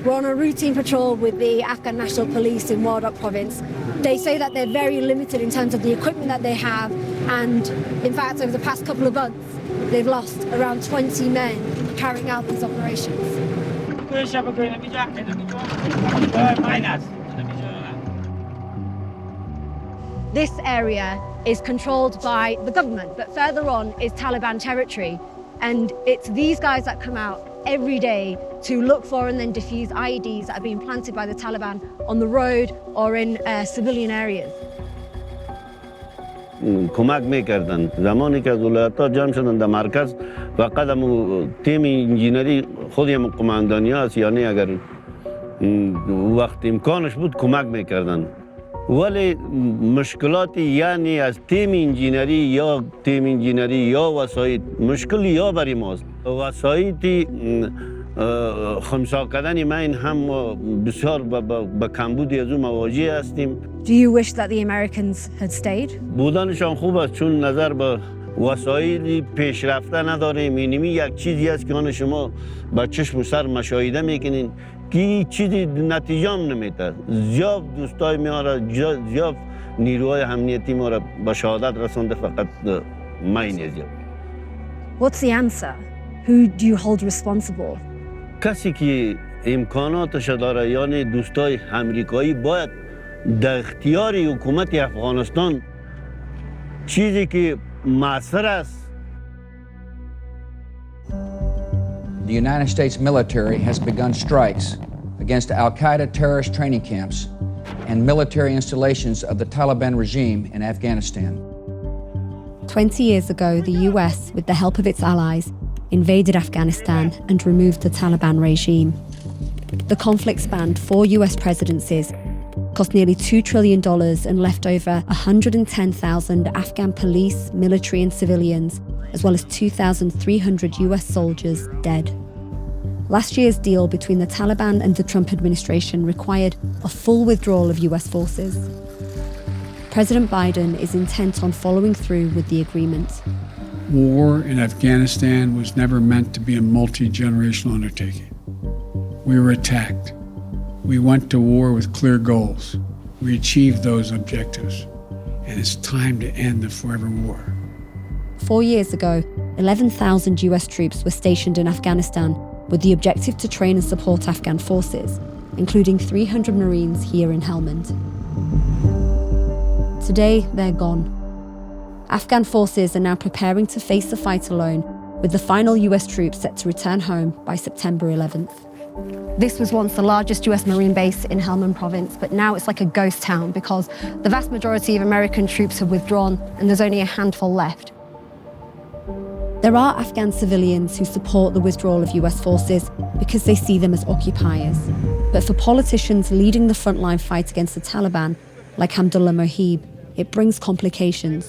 We're on a routine patrol with the Afghan National Police in Wardak province. They say that they're very limited in terms of the equipment that they have, and in fact, over the past couple of months, they've lost around 20 men carrying out these operations. This area is controlled by the government, but further on is Taliban territory. And it's these guys that come out every day to look for and then defuse IEDs that are being planted by the Taliban on the road or in civilian areas. کمک میکردن زمانی که از ولایت‌ها جمع شدن در مرکز فقط تیم انجینری خودم قماندانی هست، یعنی اگر وقت امکانش بود کمک میکردن، ولی مشکلاتی یعنی از تیم انجینری یا وسایل مشکل یا برای ماست. وسایل خمسا کردن ما این هم بسیار با کمبودی از اون مواجه هستیم. Do you wish that the Americans had stayed? بودنشان خوب است چون نظر به وسایل پیشرفته نداریم. اینمی یک چیزی است که آن شما با چشم و سر مشاهده میکنین که این چیزی نتیجه هم نمیده. زیاد دوستای میاره، زیاد نیروهای امنیتی ما را به شهادت رسانده، فقط ما نیزیم. What's the answer? Who do you hold responsible? کسی که امکاناتش داره، یعنی دوستای امریکایی، باید در اختیار حکومت افغانستان چیزی که معثر است. The United States military has begun strikes against Al-Qaeda terrorist training camps and military installations of the Taliban regime in Afghanistan. 20 years ago, the US, with the help of its allies, invaded Afghanistan and removed the Taliban regime. The conflict spanned 4 US presidencies, cost nearly $2 trillion and left over 110,000 Afghan police, military and civilians, as well as 2,300 US soldiers dead. Last year's deal between the Taliban and the Trump administration required a full withdrawal of US forces. President Biden is intent on following through with the agreement. War in Afghanistan was never meant to be a multi-generational undertaking. We were attacked. We went to war with clear goals. We achieved those objectives, and it's time to end the forever war. 4 years ago, 11,000 US troops were stationed in Afghanistan with the objective to train and support Afghan forces, including 300 Marines here in Helmand. Today, they're gone. Afghan forces are now preparing to face the fight alone, with the final US troops set to return home by September 11th. This was once the largest US Marine base in Helmand province, but now it's like a ghost town because the vast majority of American troops have withdrawn and there's only a handful left. There are Afghan civilians who support the withdrawal of US forces because they see them as occupiers. But for politicians leading the frontline fight against the Taliban, like Hamdullah Mohib, it brings complications.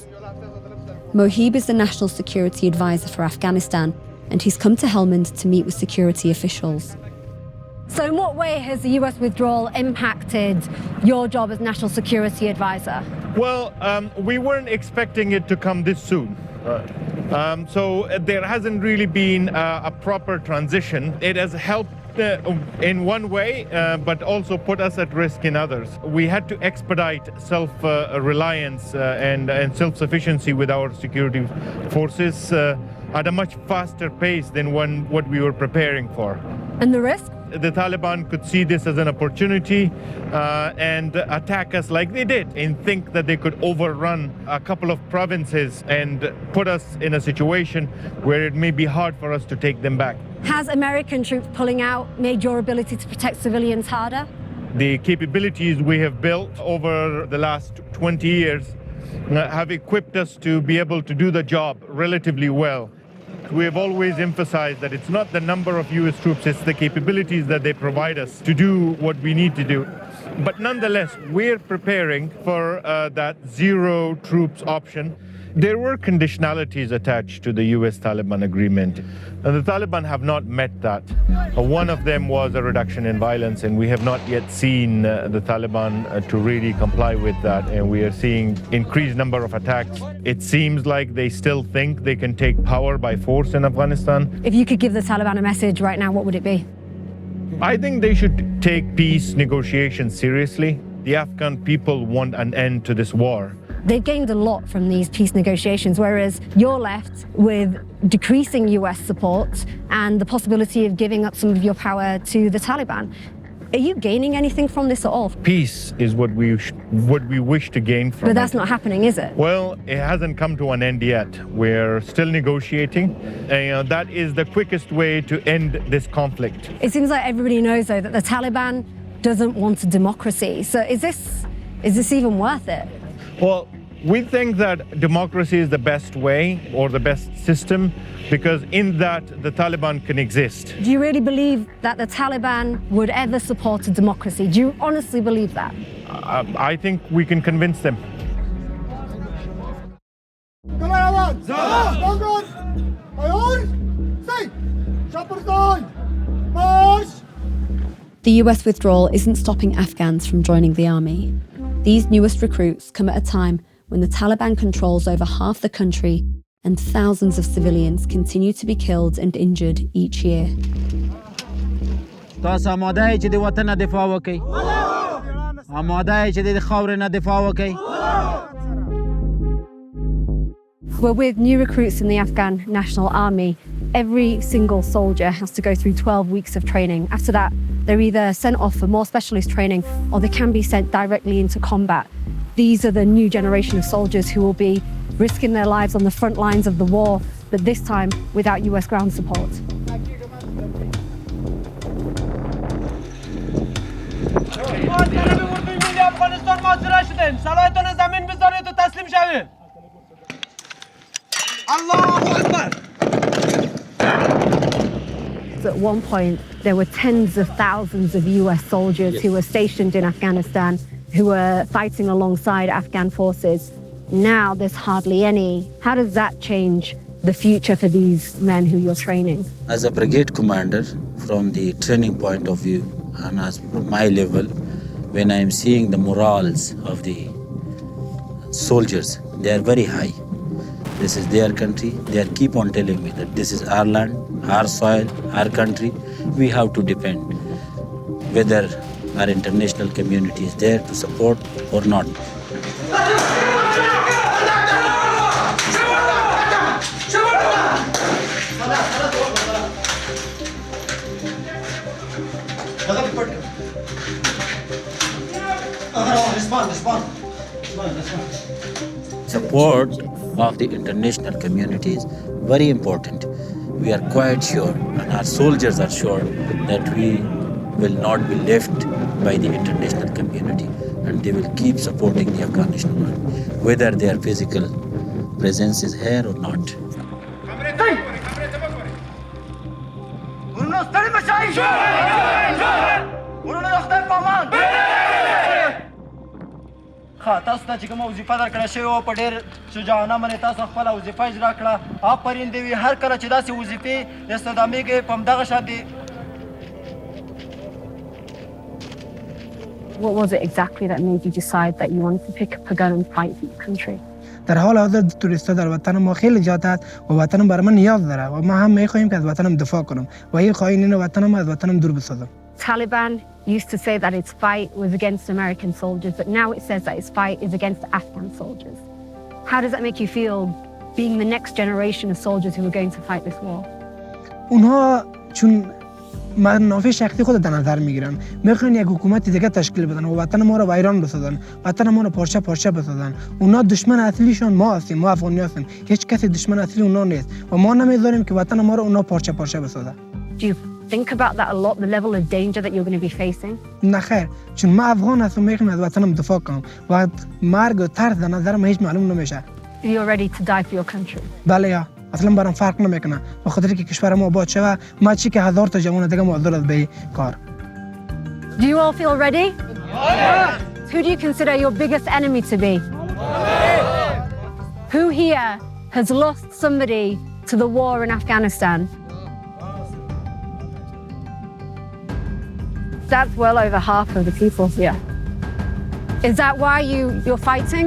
Mohib is the National Security Advisor for Afghanistan, and he's come to Helmand to meet with security officials. So in what way has the US withdrawal impacted your job as National Security Advisor? Well, we weren't expecting it to come this soon. So there hasn't really been a proper transition. It has helped in one way, but also put us at risk in others. We had to expedite self-reliance and self-sufficiency with our security forces at a much faster pace than what we were preparing for. And the risk? The Taliban could see this as an opportunity and attack us like they did, and think that they could overrun a couple of provinces and put us in a situation where it may be hard for us to take them back. Has American troops pulling out made your ability to protect civilians harder? The capabilities we have built over the last 20 years have equipped us to be able to do the job relatively well. We have always emphasized that it's not the number of US troops, it's the capabilities that they provide us to do what we need to do. But nonetheless, we're preparing for that zero troops option. There were conditionalities attached to the US-Taliban agreement, and the Taliban have not met that. One of them was a reduction in violence, and we have not yet seen the Taliban to really comply with that, and we are seeing increased number of attacks. It seems like they still think they can take power by force in Afghanistan. If you could give the Taliban a message right now, what would it be? I think they should take peace negotiations seriously. The Afghan people want an end to this war. They've gained a lot from these peace negotiations, whereas you're left with decreasing US support and the possibility of giving up some of your power to the Taliban. Are you gaining anything from this at all? Peace is what we wish to gain from it. But that's not happening, is it? Well, it hasn't come to an end yet. We're still negotiating. That is the quickest way to end this conflict. It seems like everybody knows, though, that the Taliban doesn't want a democracy. So is this even worth it? Well, we think that democracy is the best way or the best system because in that the Taliban can exist. Do you really believe that the Taliban would ever support a democracy? Do you honestly believe that? I think we can convince them. The US withdrawal isn't stopping Afghans from joining the army. These newest recruits come at a time when the Taliban controls over half the country and thousands of civilians continue to be killed and injured each year. We're with new recruits in the Afghan National Army. Every single soldier has to go through 12 weeks of training. After that, they're either sent off for more specialist training or they can be sent directly into combat. These are the new generation of soldiers who will be risking their lives on the front lines of the war, but this time without US ground support. At one point, there were tens of thousands of US soldiers who were stationed in Afghanistan, who were fighting alongside Afghan forces. Now there's hardly any. How does that change the future for these men who you're training? As a brigade commander, from the training point of view, and as my level, when I am seeing the morals of the soldiers, they are very high. This is their country. They keep on telling me that this is our land, our soil, our country. We have to defend, whether our international community is there to support or not. Support of the international community is very important. We are quite sure, and our soldiers are sure, that we will not be left by the international community, and they will keep supporting the Afghanistan army, whether their physical presence is here or not. تاسو ته چې کومه وظیفه درکړه شوې وه په ډېر شجاعانه باندې تاسو خپله وظیفه اجرا کړه. آفرین دې وي هر کله چې داسې وظیفې استخدامېږي په همدغه شان دي. What was it exactly that made you decide that you wanted to pick up a gun and fight for your country? در حال حاضر توریستا در وطن ما خیلی زیاد است و وطنم برای من نیاز داره و ما هم می‌خوایم که از وطنم دفاع کنم و این خواهیم اینه وطنم از وطنم دور بسازم. Taliban used to say that its fight was against American soldiers, but now it says that its fight is against Afghan soldiers. How does that make you feel, being the next generation of soldiers who are going to fight this war? اونها چون منافع شخصی خود در نظر میگیرن، میخوان یک حکومت دیگه تشکیل بدن و وطن ما رو ویران بسازن، وطن ما رو پارچه پارچه بسازن. اونا دشمن اصلیشون ما هستیم، ما افغانی هستیم. هیچ کسی دشمن اصلی اونا نیست و ما نمیذاریم که وطن ما رو اونا پارچه پارچه بسازن. Do you think about that a lot, the level of danger that you're going to be facing? نه خیر، چون ما افغان هستم میخوام از وطنم دفاع کنم و مرگ و ترس در نظر من هیچ معلوم نمیشه. You're ready to die for your country? بله یا اصلا برام فرق نمیکنه به خاطر که کشور ما آباد شوه. ما چی که 1000 تا جوان دیگه معذور است به کار. Do you all feel ready? Who do you consider your biggest enemy to be? Who here has lost somebody to the war in Afghanistan? That's well over half of the people here. Is that why you're fighting?